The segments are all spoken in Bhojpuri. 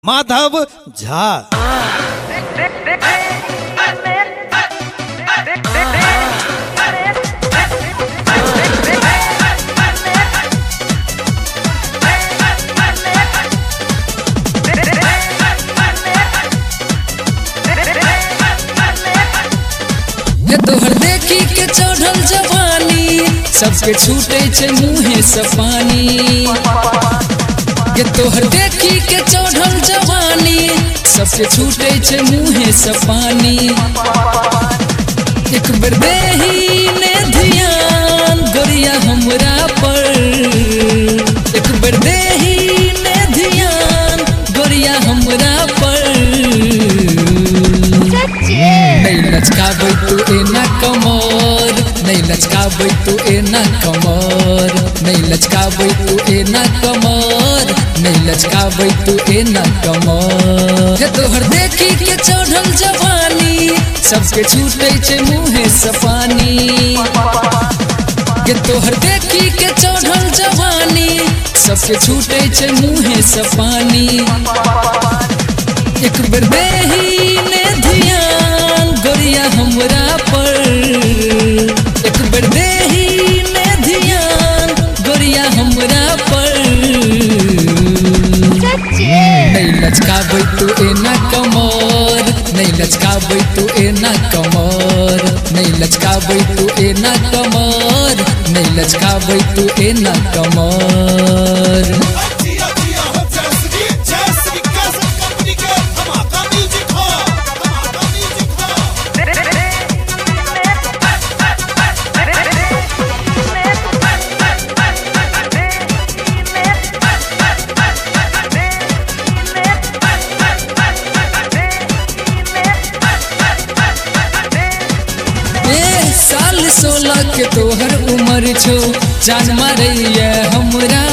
माधव झा। तोहर देखी के चढ़ल जवानी सबके छूटे छे मुँहे से पानी। ये तोहर देखी के चढ़ल जवानी सबके छूटे छे मुँहे से पानी। एक बेर देही ने ध्यान गोरिया हमरा पर, एक बेर देही ने ध्यान गोरिया हमरा पर। नहीं लचकाबै तू एना कमर, नहीं लचकाबै तू एना कमर, नहीं लचकाबै तू एना कमर, नहीं लचकाबै तू एना कमर। हे तोहर देखी के चढ़ल जवानी सबके छूटे छे मुँहे से पानी। ये तोहर देखी के चढ़ल जवानी सबके छूटे छे मुँहे से पानी। एक बेर देही ने ध्यान गोरिया हमरा पर, एक बेर देही ने ध्यान गोरिया हमरा पर। नहीं लचकाबै तू एना कमर, नहीं लचकाबै तू एना कमर, नहीं लचकाबै तू एना कमर, नहीं लचकाबै तू एना कमर। साल 16 के तोहर उम्र छो, जान मारैया हमरा।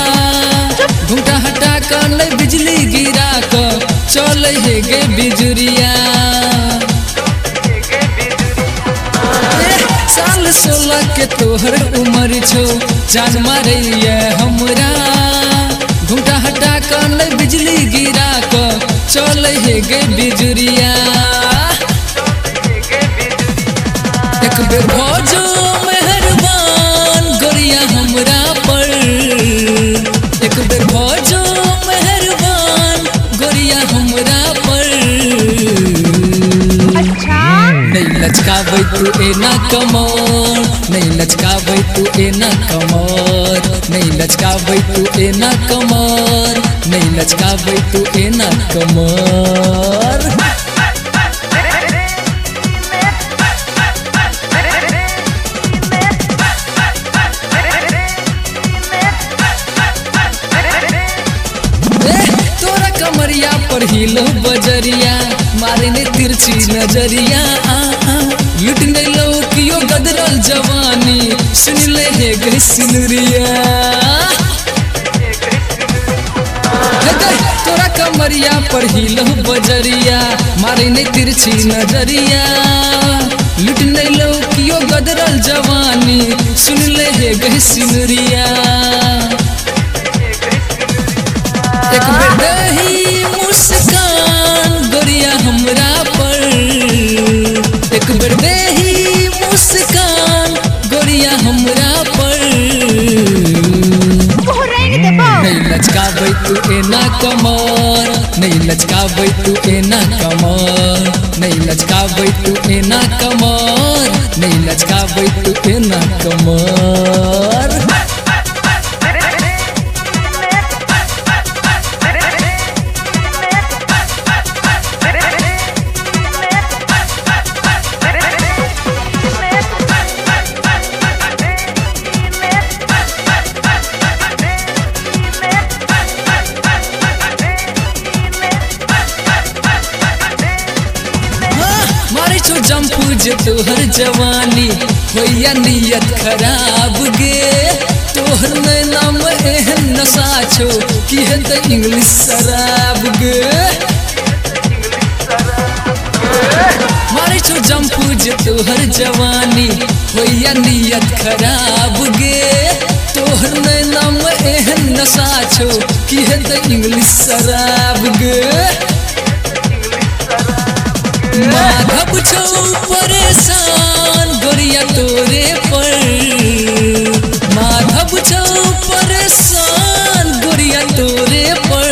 घूंटा हटा कर नहीं बिजली गिरा कर चल हे गे बिजुरिया। साल 16 के तोहर उम्र छो, जान मारैया हमरा। घूंटा हटा कर नहीं बिजली गिरा कर चल हे गे बिजुरिया। एक बेर भौजो मेहरबान गोरिया हमरा पर, एक बेर भौजो मेहरबान गोरिया हमरा पर। नहीं लचकाबै तू एना कमर, नहीं लचकाबै तू एना कमर, नहीं लचकाबै तू एना कमर, नहीं लचकाबै तू एना कमर। कमरिया पर हिलो बजरिया मारे ने तिरछी नजरिया। लुट नहीं लो कियो गदरल जवानी सुन ले हे गे सिनुरिया। तोरा कमरिया पर हिलो बजरिया मारे ने तिरछी नजरिया। लुट नहीं लो कियो गदरल जवानी सुन ले हे गे सिनुरिया। एक बेर दही मुस्कान गोरिया हमरा पर, एक बेर दही मुस्कान गोरिया हमरा पर। नहीं लचकाबै तू एना कमर, नहीं लचकाबै तू एना कमर, नहीं लचकाबै तू एना कमर, नहीं लचकाबै तू एना कमर। जंपू जे तोहर जवानी होया नियत खराब गे। तोहर नैना में एहन नशा छो कि है तो इंग्लिश शराब गे। मारे छो जंपू जे तोहर जवानी होया नियत खराब गे। तोहर नैना में एहन नशा छो कि है तो इंग्लिश शराब गे। छौ परेशान गोरिया तोरे पर माधव छौ परेशान गोरिया तोरे पर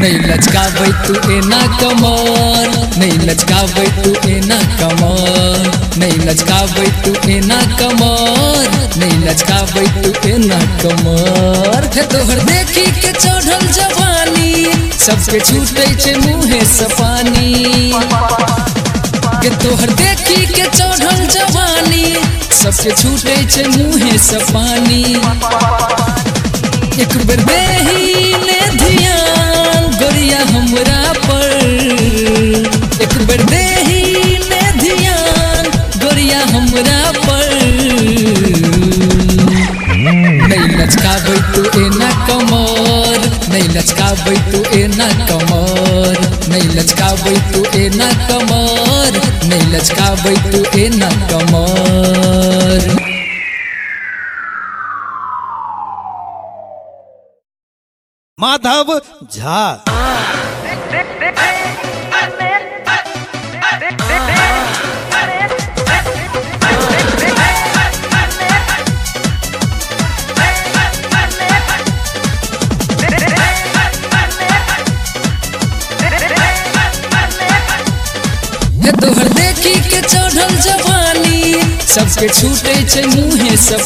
नहीं लचकाबै तू एना कमर नहीं लचकाबै तू एना कमर नहीं लचकाबै तू एना कमर नहीं लचकाबै तू एना कमर हे तोहर देखी के चढ़ल जवानी सबके छूटे छे मुँहे से पानी के तोहर देखी के चढ़ल जवानी सबके छूटे छे मुँहे से पानी एक बेर देही ने ध्यान गोरिया हमरा पर एक बेर देही ने ध्यान गोरिया हमरा पर नहीं लचकाबै तू एना कमर नहीं लचकाबै तू एना कमर नहीं लचकाबै तू एना कमर नहीं लचकाबै तू एना कमर। माधव झा तोहर देखी के चढ़ल जवानी सबके छूटे छे मुँहे से